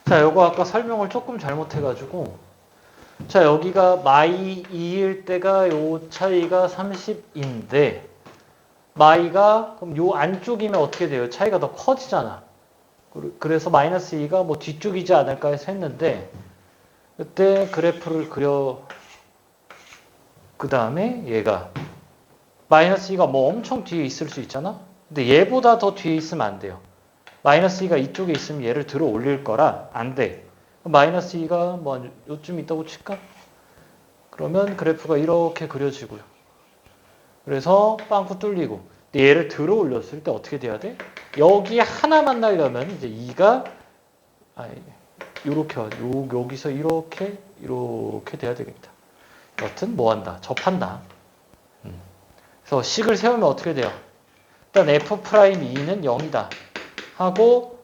자, 요거 아까 설명을 조금 잘못해가지고, 자, 여기가 마이 2일 때가 요 차이가 30인데, 마이가 그럼 요 안쪽이면 어떻게 돼요? 차이가 더 커지잖아. 그래서 마이너스 2가 뭐 뒤쪽이지 않을까 해서 했는데, 그때 그래프를 그려, 그 다음에 얘가, 마이너스 2가 뭐 엄청 뒤에 있을 수 있잖아? 근데 얘보다 더 뒤에 있으면 안 돼요. 마이너스 2가 이쪽에 있으면 얘를 들어 올릴 거라 안 돼. 마이너스 2가 뭐 요쯤 있다고 칠까? 그러면 그래프가 이렇게 그려지고요. 그래서 빵꾸 뚫리고. 근데 얘를 들어 올렸을 때 어떻게 돼야 돼? 여기 하나만 날려면 이제 2가 요렇게 여기서 이렇게 돼야 되겠다. 여튼 뭐 한다? 접한다. 그래서 식을 세우면 어떻게 돼요? 일단 F'2는 0이다. 하고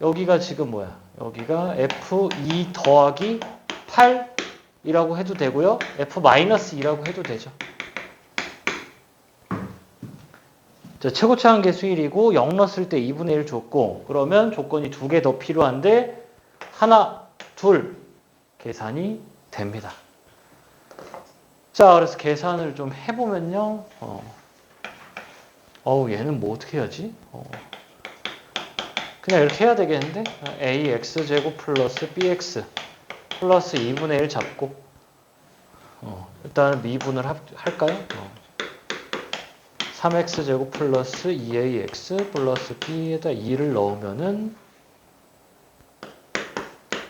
여기가 지금 뭐야? 여기가 F2 더하기 8이라고 해도 되고요. F-2라고 해도 되죠. 자, 최고차 한계수 1이고 0 넣었을 때 2분의 1 줬고 그러면 조건이 2개 더 필요한데 하나, 둘 계산이 됩니다. 자, 그래서 계산을 좀 해보면요. 얘는 뭐 어떻게 해야지? 그냥 이렇게 해야 되겠는데? AX제곱 플러스 BX 플러스 2분의 1 잡고 일단 미분을 할까요? 3x제곱 플러스 2ax 플러스 b에다 2를 넣으면은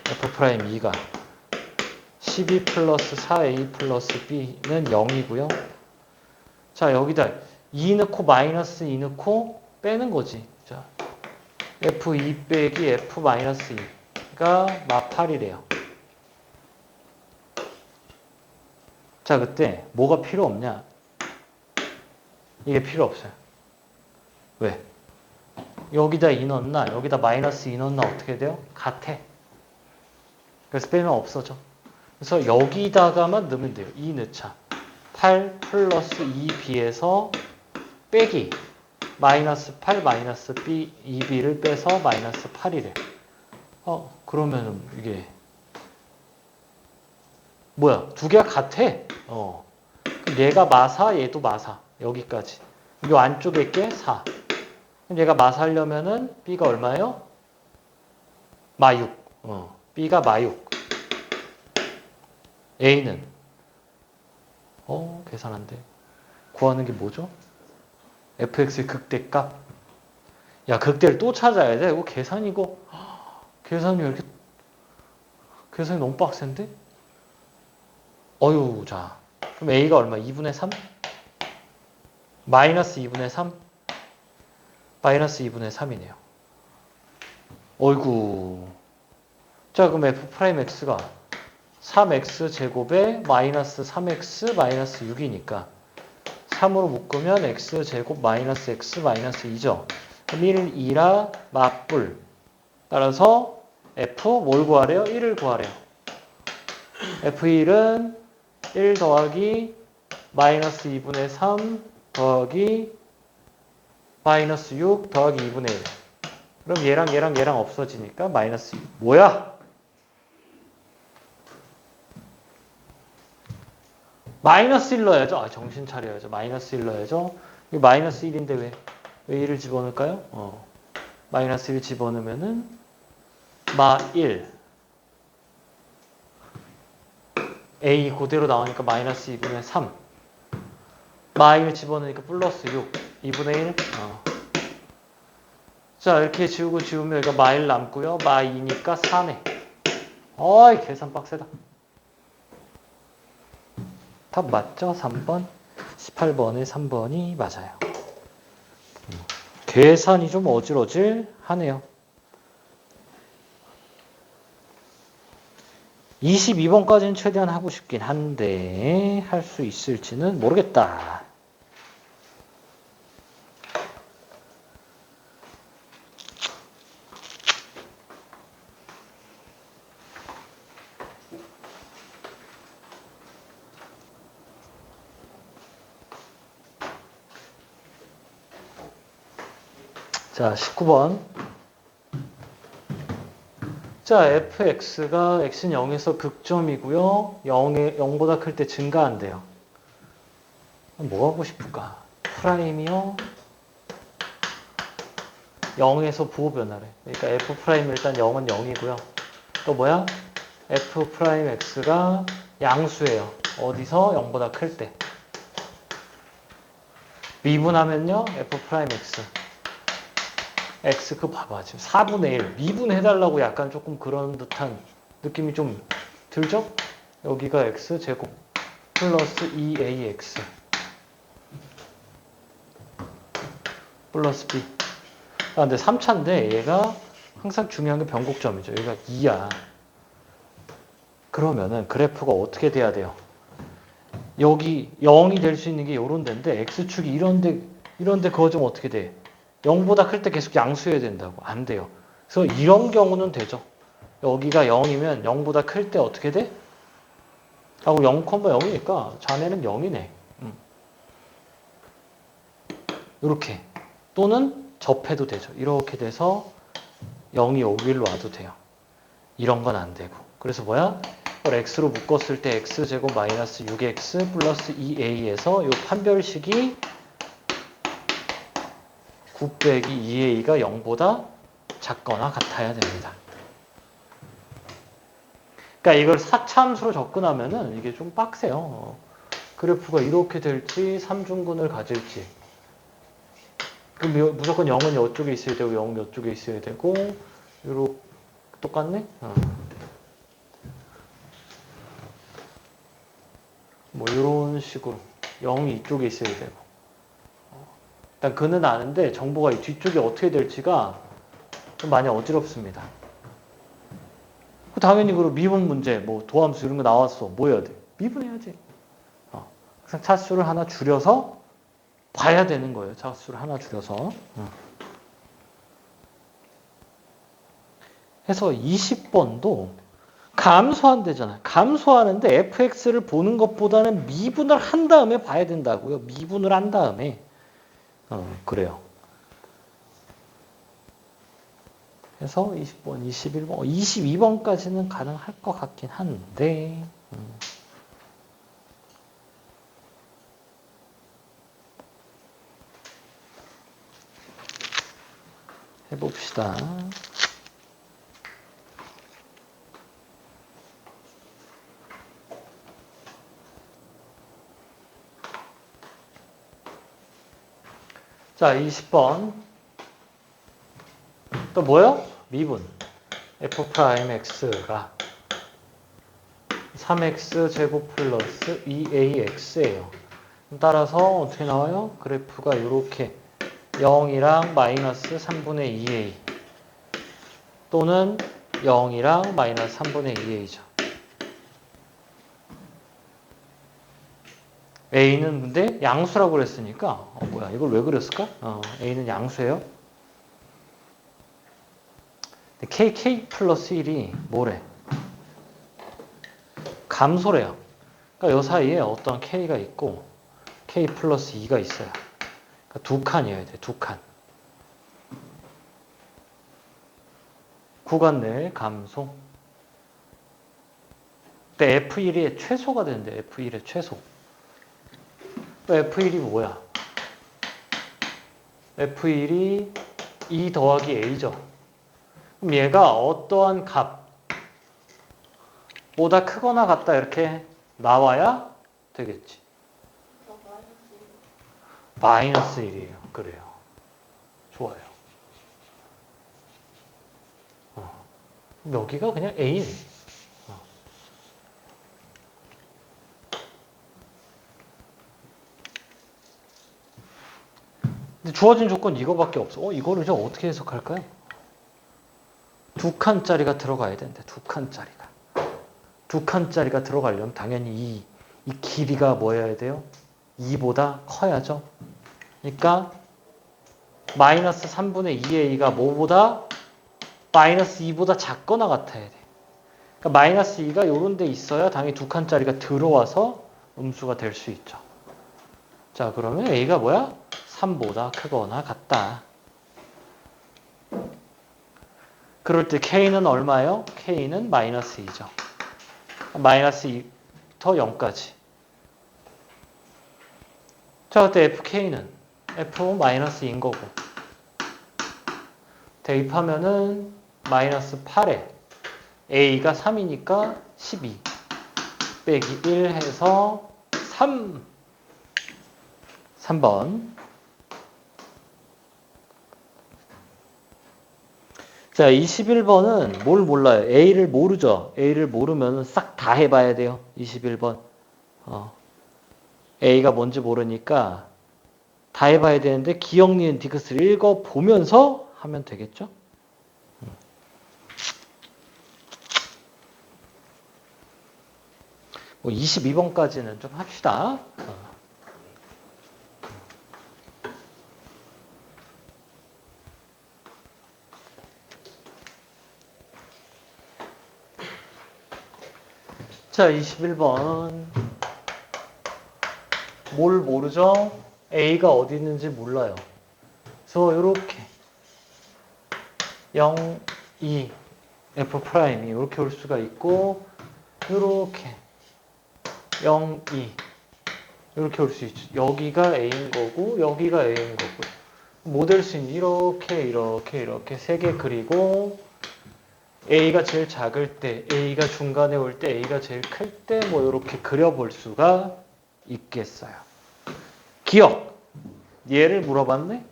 f'2가 12 플러스 4a 플러스 b는 0이고요. 자, 여기다 2 넣고 마이너스 2 넣고 빼는 거지. 자, f2 빼기 f-2가 마8이래요. 자, 그때 뭐가 필요 없냐? 이게 필요 없어요. 왜? 여기다 2 넣나 여기다 마이너스 2 넣나 어떻게 돼요? 같아. 그래서 빼면 없어져. 그래서 여기다가만 넣으면 돼요. 2 넣자. 8 플러스 2b에서 빼기 마이너스 8 마이너스 b 2b를 빼서 마이너스 8이래. 그러면은 이게 뭐야? 두 개가 같아. 얘가 마사, 얘도 마사. 여기까지. 이 안쪽에 게 4. 그럼 얘가 마사하려면은 b가 얼마예요? 마6. b가 마6. a는 계산 안 돼. 구하는 게 뭐죠? fx의 극대값. 야, 극대를 또 찾아야 돼. 이거 계산이고. 계산이 왜 이렇게 계산이 너무 빡센데? 자. 그럼 a가 얼마? 2분의 3? 마이너스 2분의 3? 마이너스 2분의 3이네요. 어이구. 자, 그럼 f'x가 3x 제곱에 마이너스 3x 마이너스 6이니까 3으로 묶으면 x 제곱 마이너스 x 마이너스 2죠. 그럼 1, 2라 맞불. 따라서 f 뭘 구하래요? 1을 구하래요. f1은 1 더하기 마이너스 2분의 3 더하기 마이너스 6 더하기 2분의 1. 그럼 얘랑 없어지니까 마이너스 2. 뭐야? 마이너스 1 넣어야죠. 정신 차려야죠. 마이너스 1 넣어야죠. 이게 마이너스 1인데 왜 1을 집어넣을까요? 마이너스 1 집어넣으면은 마 1. a 그대로 나오니까 마이너스 2분의 3. 마 1 집어넣으니까 플러스 6. 2분의 1. 자, 이렇게 지우면 여기가 마 1 남고요. 마 2니까 4네. 계산 빡세다. 답 맞죠? 3번. 18번에 3번이 맞아요. 계산이 좀 어질어질 하네요. 22번까지는 최대한 하고 싶긴 한데 할 수 있을지는 모르겠다. 자, 19번. 자, fx가 x는 0에서 극점이고요. 0보다 클 때 증가한대요. 뭐 하고 싶을까? 프라임이요. 0에서 부호 변화래. 그러니까 f 프라임 일단 0은 0이고요. 또 뭐야? f 프라임 x가 양수예요. 어디서? 0보다 클 때. 미분하면요. f 프라임 x. x 그거 봐봐. 지금 4분의 1. 미분해달라고 약간 조금 그런 듯한 느낌이 좀 들죠? 여기가 x 제곱 플러스 2ax 플러스 b. 아, 근데 3차인데 얘가 항상 중요한 게 변곡점이죠. 여기가 2야. 그러면은 그래프가 어떻게 돼야 돼요? 여기 0이 될 수 있는 게 요런 데인데 x축이 이런데 그거 좀 어떻게 돼? 0보다 클 때 계속 양수해야 된다고. 안 돼요. 그래서 이런 경우는 되죠. 여기가 0이면 0보다 클 때 어떻게 돼? 하고 0,0이니까 자네는 0이네. 이렇게. 또는 접해도 되죠. 이렇게 돼서 0이 여기로 와도 돼요. 이런 건 안 되고. 그래서 뭐야? 이걸 x로 묶었을 때 x제곱 마이너스 6x 플러스 2a에서 이 판별식이 9 빼기 2a가 0보다 작거나 같아야 됩니다. 그러니까 이걸 4차함수로 접근하면은 이게 좀 빡세요. 그래프가 이렇게 될지 3중근을 가질지. 그럼 무조건 0은 이쪽에 있어야 되고 0은 이쪽에 있어야 되고 요렇게 똑같네? 뭐 이런 식으로 0이 이쪽에 있어야 되고 일단 그는 아는데 정보가 이 뒤쪽에 어떻게 될지가 좀 많이 어지럽습니다. 당연히 그리고 미분 문제, 뭐 도함수 이런 거 나왔어. 뭐 해야 돼? 미분해야지. 그래서 차수를 하나 줄여서 봐야 되는 거예요. 차수를 하나 줄여서. 해서 20번도 감소한대잖아요. 감소하는데 fx를 보는 것보다는 미분을 한 다음에 봐야 된다고요. 미분을 한 다음에. 그래요. 그래서 20번, 21번, 22번까지는 가능할 것 같긴 한데 해봅시다. 자, 20번. 또 뭐요? 미분. f'x가 3x 제곱 플러스 2ax예요. 따라서 어떻게 나와요? 그래프가 이렇게 0이랑 마이너스 3분의 2a 또는 0이랑 마이너스 3분의 2a죠. a는 근데 양수라고 그랬으니까 뭐야 이걸 왜 그렸을까? a는 양수예요. k 플러스 1이 뭐래? 감소래요. 그러니까 이 사이에 어떤 k가 있고 k 플러스 2가 있어요. 그러니까 두 칸이어야 돼. 두 칸. 구간 내 감소. 근데 F1의 최소가 되는데 F1의 최소. 또 F1이 뭐야? F1이 2 더하기 A죠. 그럼 얘가 어떠한 값보다 크거나 같다 이렇게 나와야 되겠지. 마이너스 1이에요. 그래요. 좋아요. 여기가 그냥 A네. 근데 주어진 조건 이거밖에 없어. 이거를 좀 어떻게 해석할까요? 두 칸짜리가 들어가야 되는데 두 칸짜리가. 두 칸짜리가 들어가려면 당연히 이 길이가 뭐여야 돼요? 2보다 커야죠. 그러니까 마이너스 3분의 2a가 뭐보다 마이너스 2보다 작거나 같아야 돼. 그러니까 마이너스 2가 요런 데 있어야 당연히 두 칸짜리가 들어와서 음수가 될 수 있죠. 자, 그러면 a가 뭐야? 3보다 크거나 같다. 그럴 때 K는 얼마예요? K는 마이너스 2죠. 마이너스 2부터 0까지. 자, 그때 FK는 F 마이너스 2인 거고. 대입하면은 마이너스 8에 A가 3이니까 12 빼기 1 해서 3번. 자, 21번은 뭘 몰라요? A를 모르죠? A를 모르면 싹 다 해봐야 돼요. 21번. A가 뭔지 모르니까 다 해봐야 되는데 기억, 니은, 디귿을 읽어보면서 하면 되겠죠? 뭐 22번까지는 좀 합시다. 자, 21번. 뭘 모르죠? A가 어디 있는지 몰라요. 그래서 이렇게 0, 2, F'이 이렇게 올 수가 있고 이렇게 0, 2 이렇게 올 수 있죠. 여기가 A인 거고 여기가 A인 거고 모델 수는 이렇게 세 개 그리고 A가 제일 작을 때, A가 중간에 올 때, A가 제일 클 때 뭐 이렇게 그려볼 수가 있겠어요. 기억. 얘를 물어봤네?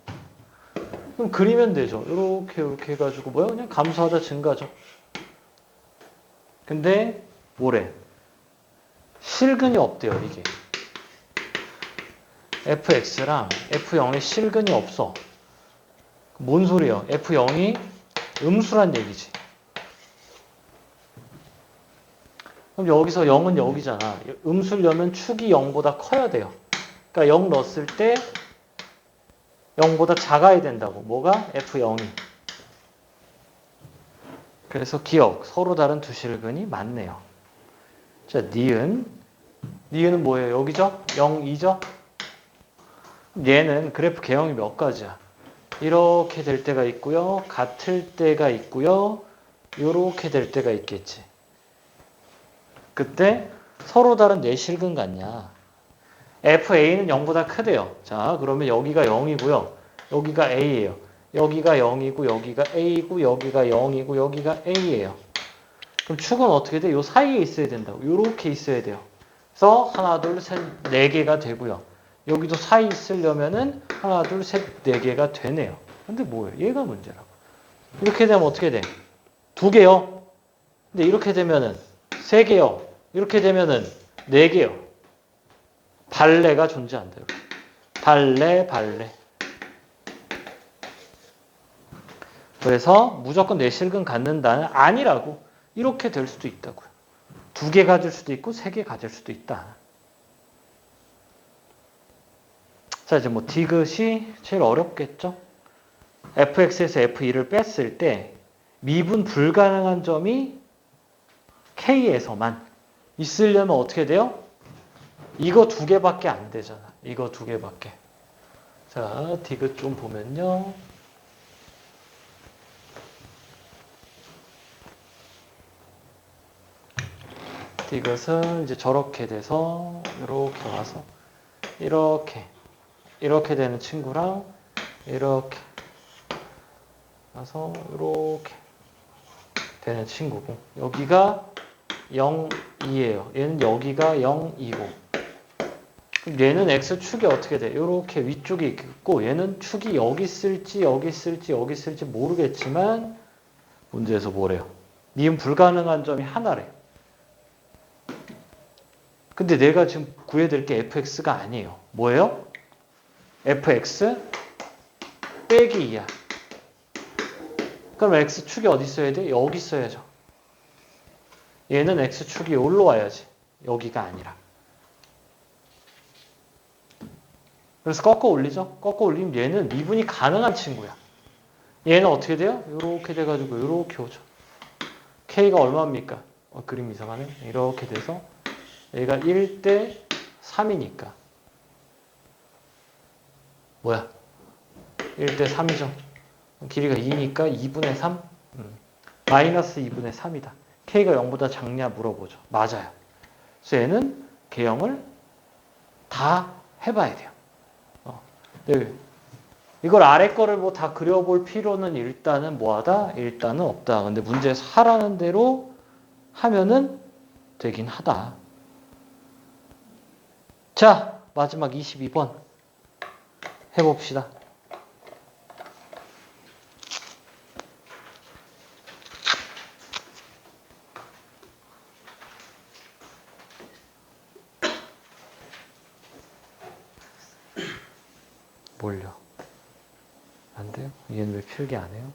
그럼 그리면 되죠. 이렇게 해가지고 뭐야? 그냥 감소하다 증가죠. 근데 뭐래? 실근이 없대요, 이게. fx랑 f0에 실근이 없어. 뭔 소리야? f0이 음수란 얘기지. 그럼 여기서 0은 여기잖아. 음수려면 축이 0보다 커야 돼요. 그러니까 0 넣었을 때 0보다 작아야 된다고. 뭐가? f0이. 그래서 기억. 서로 다른 두 실근이 맞네요. 자, 니은. 니은은 뭐예요? 여기죠? 0, 2죠? 얘는 그래프 개형이 몇 가지야? 이렇게 될 때가 있고요. 같을 때가 있고요. 이렇게 될 때가 있겠지. 그때 서로 다른 네 실근 같냐? FA는 0보다 크대요. 자, 그러면 여기가 0이고요. 여기가 A예요. 여기가 0이고 여기가 A고 여기가 0이고 여기가 A예요. 그럼 축은 어떻게 돼? 요 사이에 있어야 된다고. 요렇게 있어야 돼요. 그래서 하나, 둘, 셋, 네 개가 되고요. 여기도 사이 있으려면은 하나, 둘, 셋, 네 개가 되네요. 근데 뭐예요? 얘가 문제라고. 이렇게 되면 어떻게 돼? 두 개요. 근데 이렇게 되면은 세 개요. 이렇게 되면은 네 개요. 발레가 존재한대요. 발레. 그래서 무조건 내 실근 갖는다는 아니라고. 이렇게 될 수도 있다고요. 두 개 가질 수도 있고 세 개 가질 수도 있다. 자, 이제 뭐 디귿이 제일 어렵겠죠? fx에서 f2를 뺐을 때 미분 불가능한 점이 k에서만 있으려면 어떻게 돼요? 이거 두 개밖에 안 되잖아. 이거 두 개밖에. 자, 디귿 좀 보면요. 디귿은 이제 저렇게 돼서 이렇게 와서 이렇게 되는 친구랑 이렇게 와서 이렇게 되는 친구고 여기가 0, 2예요. 얘는 여기가 0, 2고 얘는 x축이 어떻게 돼? 이렇게 위쪽에 있고 얘는 축이 여기 있을지 모르겠지만 문제에서 뭐래요? 니은 불가능한 점이 하나래. 근데 내가 지금 구해야 될 게 fx가 아니에요. 뭐예요? fx 빼기 2야. 그럼 x축이 어디 있어야 돼? 여기 있어야죠. 얘는 x축이 여기로 와야지. 여기가 아니라. 그래서 꺾어 올리죠. 꺾어 올리면 얘는 미분이 가능한 친구야. 얘는 어떻게 돼요? 이렇게 돼가지고 이렇게 오죠. k가 얼마입니까? 그림 이상하네. 이렇게 돼서 얘가 1대 3이니까 뭐야? 1대 3이죠. 길이가 2니까 2분의 3. 마이너스 2분의 3이다. K가 0보다 작냐 물어보죠. 맞아요. 그래서 얘는 개형을 다 해봐야 돼요. 네. 이걸 아래 거를 뭐 다 그려볼 필요는 일단은 뭐하다? 일단은 없다. 근데 문제에서 하라는 대로 하면은 되긴 하다. 자, 마지막 22번 해봅시다. 뭘요? 안 돼요? 얘는 왜 필기 안 해요?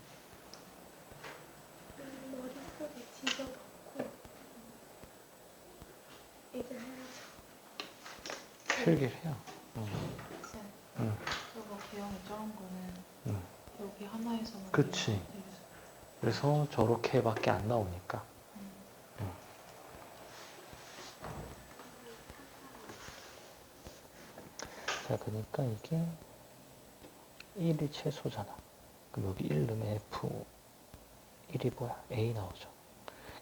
머릿속에 지져놓고 이제 해야죠. 필기를 해요. 쌤, 저거 개형이 적은 거는 여기 하나에서만 그치. 되겠어요. 그래서 저렇게밖에 안 나오니까. 자, 그러니까 이게 1이 최소잖아. 그럼 여기 1 넣으면 F 1이 뭐야? A 나오죠.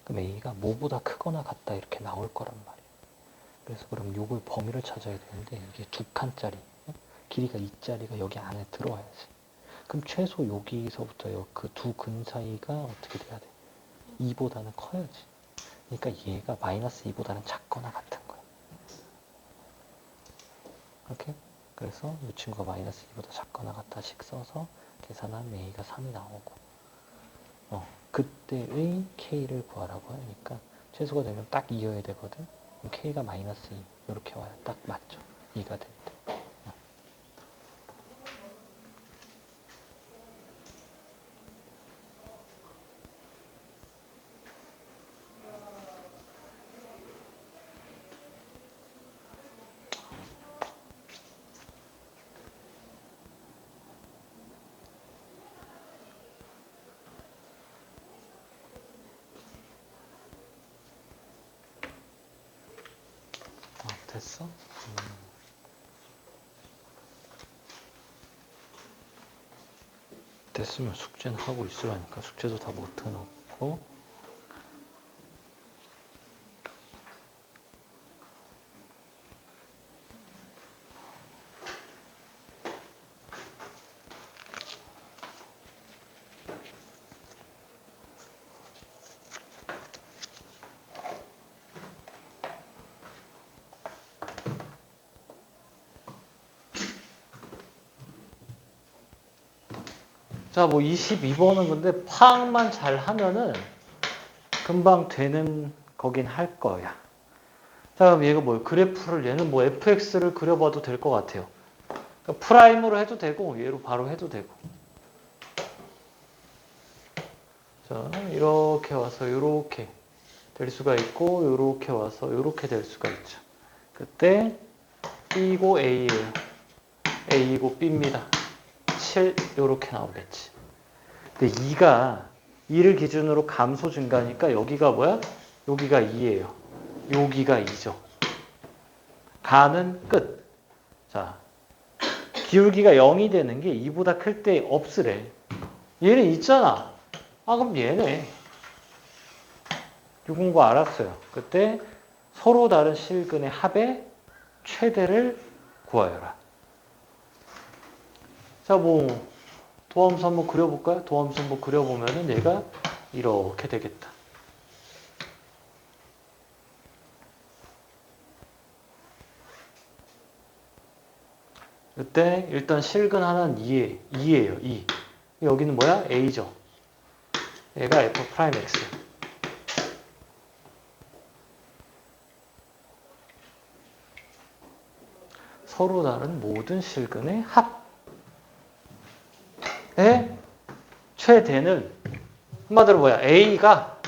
그럼 A가 뭐보다 크거나 같다 이렇게 나올 거란 말이에요. 그래서 그럼 요걸 범위를 찾아야 되는데 이게 두 칸짜리 길이가 2짜리가 여기 안에 들어와야지. 그럼 최소 여기서부터 그 두 근 사이가 어떻게 돼야 돼? 2보다는 커야지. 그러니까 얘가 마이너스 2보다는 작거나 같은 거야. 오케이? 그래서 이 친구가 마이너스 2보다 작거나 같다씩 써서 계산하면 A가 3이 나오고 그때의 K를 구하라고 하니까 최소가 되면 딱 2여야 되거든. 그럼 K가 마이너스 2 이렇게 와야 딱 맞죠. 2가 될 때. 됐어? 됐으면 숙제는 하고 있으라니까. 숙제도 다 못 해놓고. 자, 뭐 22번은 근데 파악만 잘 하면은 금방 되는 거긴 할 거야. 자, 그럼 얘가 뭐예요? 그래프를 얘는 뭐 fx를 그려봐도 될 것 같아요. 그러니까 프라임으로 해도 되고 얘로 바로 해도 되고. 자, 이렇게 와서 이렇게 될 수가 있고 이렇게 와서 이렇게 될 수가 있죠. 그때 B고 A예요. A고 B입니다. 7 이렇게 나오겠지. 근데 2를 기준으로 감소 증가니까 여기가 뭐야? 여기가 2예요. 여기가 2죠. 가는 끝. 자, 기울기가 0이 되는 게 2보다 클 때 없으래. 얘는 있잖아. 아, 그럼 얘네. 이 공부 알았어요. 그때 서로 다른 실근의 합의 최대를 구하여라. 자, 뭐 도함수 한번 그려볼까요? 도함수 한번 그려보면은 얘가 이렇게 되겠다. 이때 일단 실근 하나는 2예요. 2. 여기는 뭐야? A죠. 얘가 F'X. 서로 다른 모든 실근의 합. 의 최대는 한마디로 뭐야? A가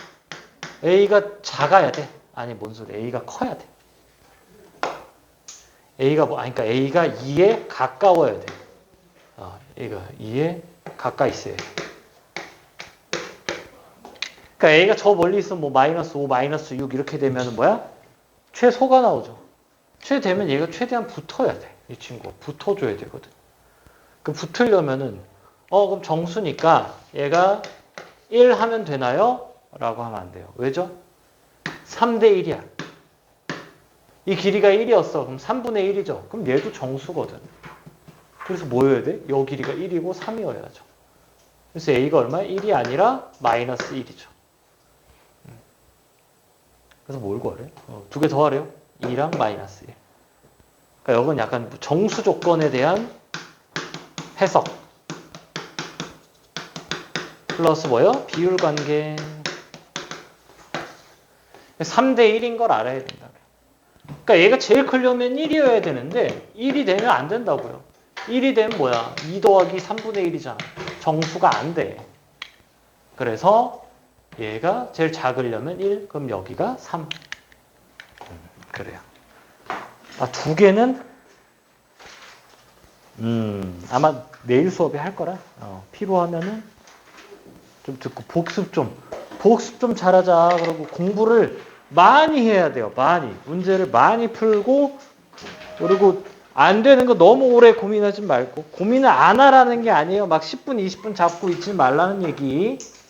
작아야 돼. 아니 뭔 소리? A가 커야 돼. A가 뭐? 아니 그러니까 A가 2에 가까워야 돼. A가 2에 가까이 있어야 돼. 그러니까 A가 저 멀리 있으면 뭐 마이너스 5, 마이너스 6 이렇게 되면 뭐야? 최소가 나오죠. 최되면 얘가 최대한 붙어야 돼. 이 친구 붙어줘야 되거든. 그 붙으려면은 그럼 정수니까 얘가 1 하면 되나요? 라고 하면 안 돼요. 왜죠? 3대 1이야. 이 길이가 1이었어. 그럼 3분의 1이죠. 그럼 얘도 정수거든. 그래서 뭐여야 돼? 요 길이가 1이고 3이어야죠. 그래서 a가 얼마야? 1이 아니라 마이너스 1이죠. 그래서 뭘 구하래? 두 개 더 하래요. 2랑 마이너스 1. 그러니까 이건 약간 정수 조건에 대한 해석. 플러스 뭐요? 비율 관계. 3대 1인 걸 알아야 된다. 그러니까 얘가 제일 크려면 1이어야 되는데 1이 되면 안 된다고요. 1이 되면 뭐야? 2 더하기 3분의 1이잖아. 정수가 안 돼. 그래서 얘가 제일 작으려면 1, 그럼 여기가 3. 그래요. 두 개는 아마 내일 수업에 할 거라. 필요하면은 좀 듣고 복습 좀 잘하자. 그러고 공부를 많이 해야 돼요. 많이. 문제를 많이 풀고, 그리고 안 되는 거 너무 오래 고민하지 말고, 고민을 안 하라는 게 아니에요. 막 10분, 20분 잡고 있지 말라는 얘기.